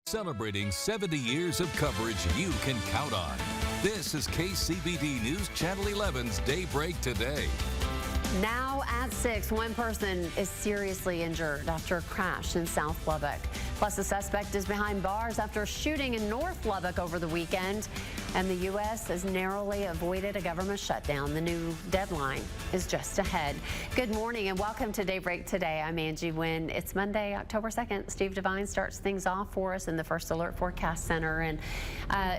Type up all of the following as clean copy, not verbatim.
Celebrating 70 years of coverage you can count on. This is KCBD News Channel 11's Daybreak Today. Now at 6, one person is seriously injured after a crash in South Lubbock. Plus, the suspect is behind bars after a shooting in North Lubbock over the weekend. And the U.S. has narrowly avoided a government shutdown. The new deadline is just ahead. Good morning and welcome to Daybreak Today. I'm Angie Wynn. It's Monday, October 2nd. Steve Devine starts things off for us in the First Alert Forecast Center. And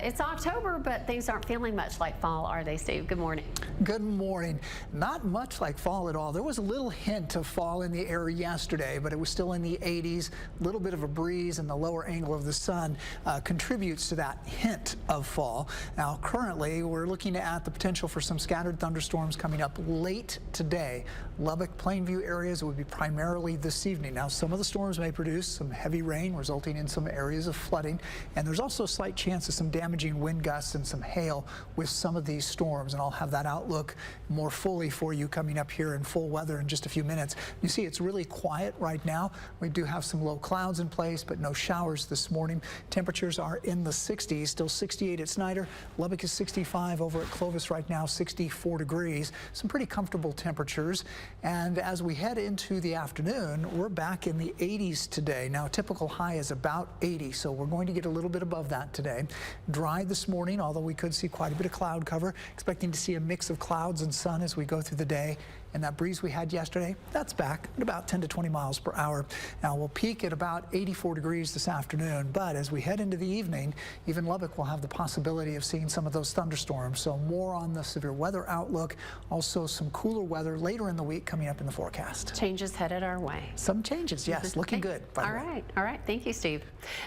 it's October, but things aren't feeling much like fall, are they, Steve? Good morning. Good morning. Not much like fall at all. There was a little hint of fall in the air yesterday, but it was still in the 80s. A little bit of a breeze and the lower angle of the sun contributes to that hint of fall. Now, currently, we're looking at the potential for some scattered thunderstorms coming up late today. Lubbock, Plainview areas would be primarily this evening. Now, some of the storms may produce some heavy rain, resulting in some areas of flooding. And there's also a slight chance of some damaging wind gusts and some hail with some of these storms. And I'll have that outlook more fully for you coming up here in full weather in just a few minutes. You see, it's really quiet right now. We do have some low clouds in place, but no showers this morning. Temperatures are in the 60s, still 68 at Snyder. Lubbock is 65, over at Clovis right now 64 degrees. Some pretty comfortable temperatures. And as we head into the afternoon, we're back in the 80s today. Now, a typical high is about 80, so we're going to get a little bit above that today. Dry this morning, although we could see quite a bit of cloud cover. Expecting to see a mix of clouds and sun as we go through the day. And that breeze we had yesterday, that's back at about 10 to 20 miles per hour. Now, we'll peak at about 84 degrees this afternoon, but as we head into the evening, even Lubbock will have the possibility of seeing some of those thunderstorms. So more on the severe weather outlook, also some cooler weather later in the week coming up in the forecast. Changes headed our way. Some changes, yes, looking good. All right. Thank you, Steve.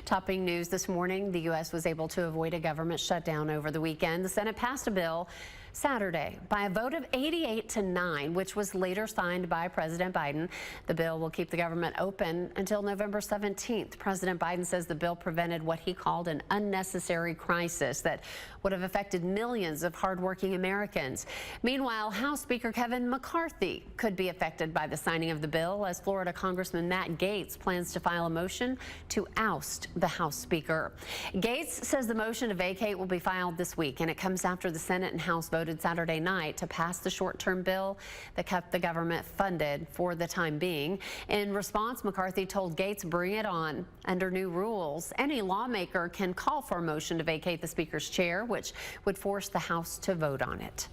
Topping news this morning, the U.S. was able to avoid a government shutdown over the weekend. The Senate passed a bill Saturday by a vote of 88 to 9, which was later signed by President Biden. The bill will keep the government open until November 17th. President Biden says the bill prevented what he called an unnecessary crisis that would have affected millions of hardworking Americans. Meanwhile, House Speaker Kevin McCarthy could be affected by the signing of the bill, as Florida Congressman Matt Gaetz plans to file a motion to oust the House Speaker. Gaetz says the motion to vacate will be filed this week, and it comes after the Senate and House voted Saturday night to pass the short-term bill that kept the government funded for the time being. In response, McCarthy told Gaetz, bring it on. Under new rules, any lawmaker can call for a motion to vacate the Speaker's chair, which would force the House to vote on it.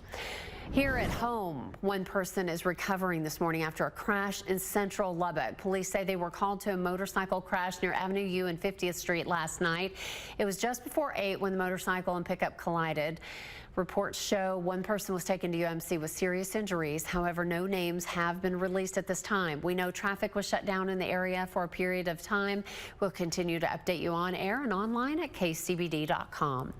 Here at home, one person is recovering this morning after a crash in central Lubbock. Police say they were called to a motorcycle crash near Avenue U and 50th Street last night. It was just before 8 when the motorcycle and pickup collided. Reports show one person was taken to UMC with serious injuries. However, no names have been released at this time. We know traffic was shut down in the area for a period of time. We'll continue to update you on air and online at kcbd.com.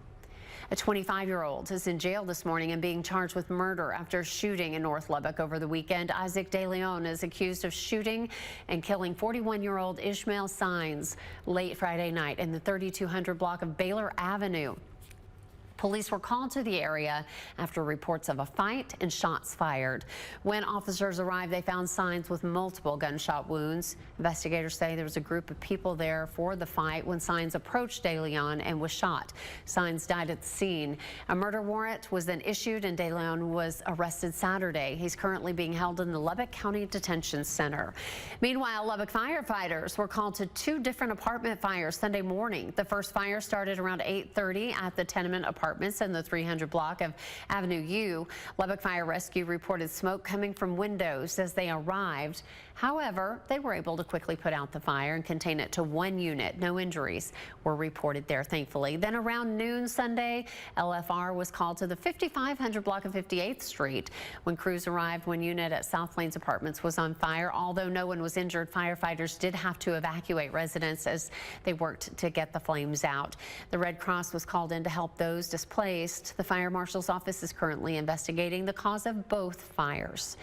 A 25-year-old is in jail this morning and being charged with murder after a shooting in North Lubbock over the weekend. Isaac De Leon is accused of shooting and killing 41-year-old Ishmael Sines late Friday night in the 3200 block of Baylor Avenue. Police were called to the area after reports of a fight and shots fired. When officers arrived, they found Sines with multiple gunshot wounds. Investigators say there was a group of people there for the fight when Sines approached De Leon and was shot. Sines died at the scene. A murder warrant was then issued and De Leon was arrested Saturday. He's currently being held in the Lubbock County Detention Center. Meanwhile, Lubbock firefighters were called to 2 different apartment fires Sunday morning. The first fire started around 8:30 at the tenement apartments in the 300 block of Avenue U. Lubbock Fire Rescue reported smoke coming from windows as they arrived. However, they were able to quickly put out the fire and contain it to 1 unit. No injuries were reported there, thankfully. Then around noon Sunday, LFR was called to the 5500 block of 58th Street. When crews arrived, 1 unit at South Plains Apartments was on fire. Although no one was injured, firefighters did have to evacuate residents as they worked to get the flames out. The Red Cross was called in to help those displaced. The fire marshal's office is currently investigating the cause of both fires.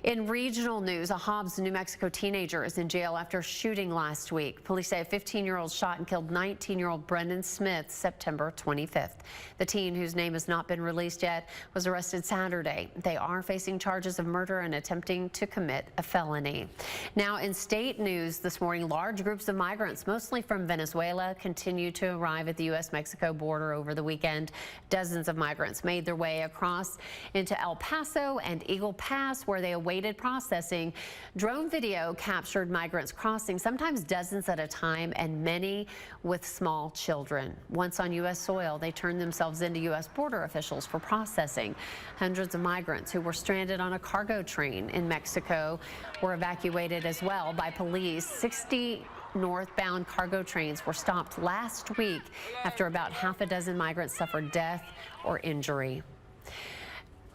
In regional news, a Hobbs, New Mexico teenager is in jail after shooting last week. Police say a 15-year-old shot and killed 19-year-old Brendan Smith September 25th. The teen, whose name has not been released yet, was arrested Saturday. They are facing charges of murder and attempting to commit a felony. Now, in state news this morning, large groups of migrants, mostly from Venezuela, continue to arrive at the U.S.-Mexico border over the weekend. Dozens of migrants made their way across into El Paso and Eagle Pass, where they awaited processing. Drone video captured migrants crossing, sometimes dozens at a time, and many with small children. Once on U.S. soil, they turned themselves into U.S. border officials for processing. Hundreds of migrants who were stranded on a cargo train in Mexico were evacuated as well by police. 60 northbound cargo trains were stopped last week after about half a dozen migrants suffered death or injury.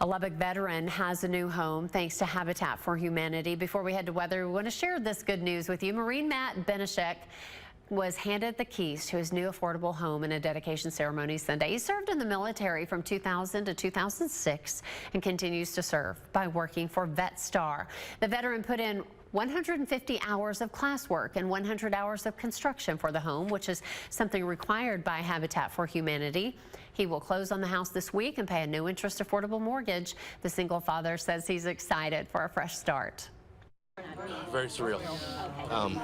A Lubbock veteran has a new home thanks to Habitat for Humanity. Before we head to weather, we want to share this good news with you. Marine Matt Benishek was handed the keys to his new affordable home in a dedication ceremony Sunday. He served in the military from 2000 to 2006 and continues to serve by working for VetStar. The veteran put in 150 hours of classwork and 100 hours of construction for the home, which is something required by Habitat for Humanity. He will close on the house this week and pay a no interest affordable mortgage. The single father says he's excited for a fresh start. Very surreal.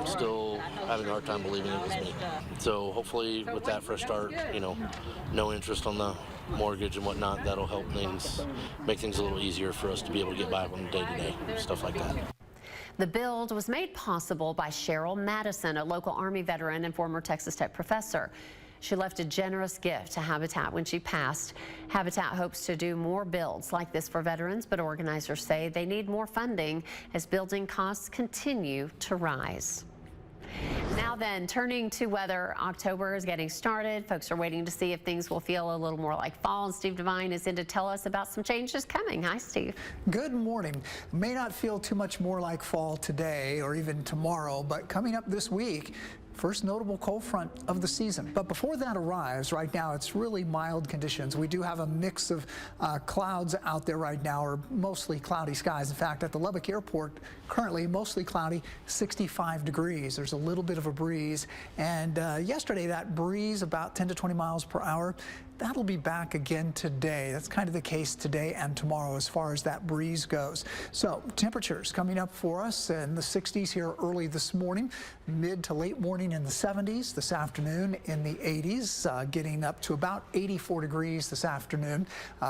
Still having a hard time believing it was me. So hopefully with that fresh start, no interest on the mortgage and whatnot, that'll help things, make things a little easier for us to be able to get by on day-to-day, stuff like that. The build was made possible by Cheryl Madison, a local Army veteran and former Texas Tech professor. She left a generous gift to Habitat when she passed. Habitat hopes to do more builds like this for veterans, but organizers say they need more funding as building costs continue to rise. Now then, turning to weather, October is getting started. Folks are waiting to see if things will feel a little more like fall, and Steve Devine is in to tell us about some changes coming. Hi, Steve. Good morning. May not feel too much more like fall today or even tomorrow, but coming up this week, first notable cold front of the season. But before that arrives, right now it's really mild conditions. We do have a mix of clouds out there right now, or mostly cloudy skies. In fact, at the Lubbock Airport, currently mostly cloudy, 65 degrees. There's a little bit of a breeze. And yesterday, that breeze, about 10 to 20 miles per hour, that'll be back again today. That's kind of the case today and tomorrow as far as that breeze goes. So temperatures coming up for us in the 60s here early this morning, mid to late morning in the 70s, this afternoon in the 80s, getting up to about 84 degrees this afternoon.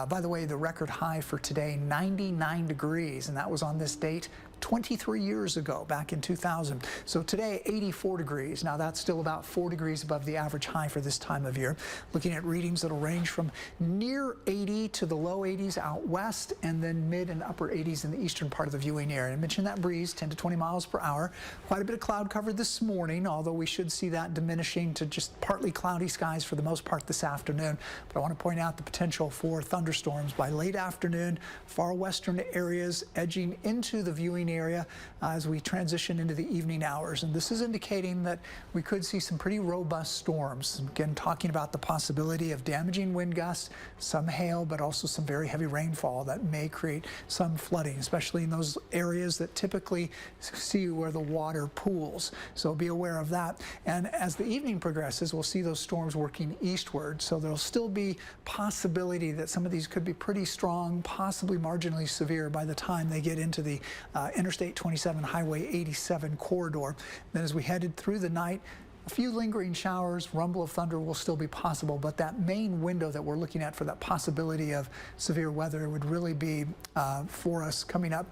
By the way, the record high for today, 99 degrees, and that was on this date 23 years ago, back in 2000. So today, 84 degrees. Now that's still about 4 degrees above the average high for this time of year. Looking at readings that'll range from near 80 to the low 80s out west, and then mid and upper 80s in the eastern part of the viewing area. I mentioned that breeze, 10 to 20 miles per hour. Quite a bit of cloud cover this morning, although we should see that diminishing to just partly cloudy skies for the most part this afternoon. But I want to point out the potential for thunderstorms by late afternoon, far western areas edging into the viewing area as we transition into the evening hours. And this is indicating that we could see some pretty robust storms. Again, talking about the possibility of damaging wind gusts, some hail, but also some very heavy rainfall that may create some flooding, especially in those areas that typically see where the water pools. So be aware of that. And as the evening progresses, we'll see those storms working eastward. So there'll still be possibility that some of these could be pretty strong, possibly marginally severe by the time they get into the Interstate 27, Highway 87 corridor. Then as we headed through the night, a few lingering showers, rumble of thunder will still be possible, but that main window that we're looking at for that possibility of severe weather would really be for us coming up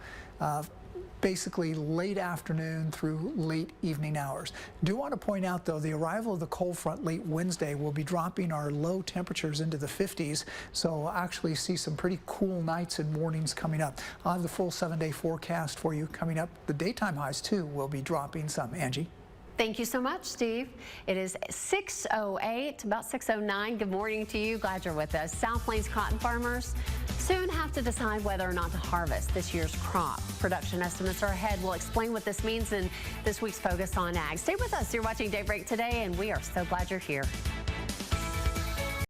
basically late afternoon through late evening hours. Do want to point out, though, the arrival of the cold front late Wednesday will be dropping our low temperatures into the 50s, so we'll actually see some pretty cool nights and mornings coming up. I'll have the full 7-day forecast for you coming up. The daytime highs, too, will be dropping some. Angie? Thank you so much, Steve. It is 6:08, about 6:09. Good morning to you. Glad you're with us. South Plains cotton farmers soon have to decide whether or not to harvest this year's crop. Production estimates are ahead. We'll explain what this means in this week's Focus on Ag. Stay with us. You're watching Daybreak today, and we are so glad you're here.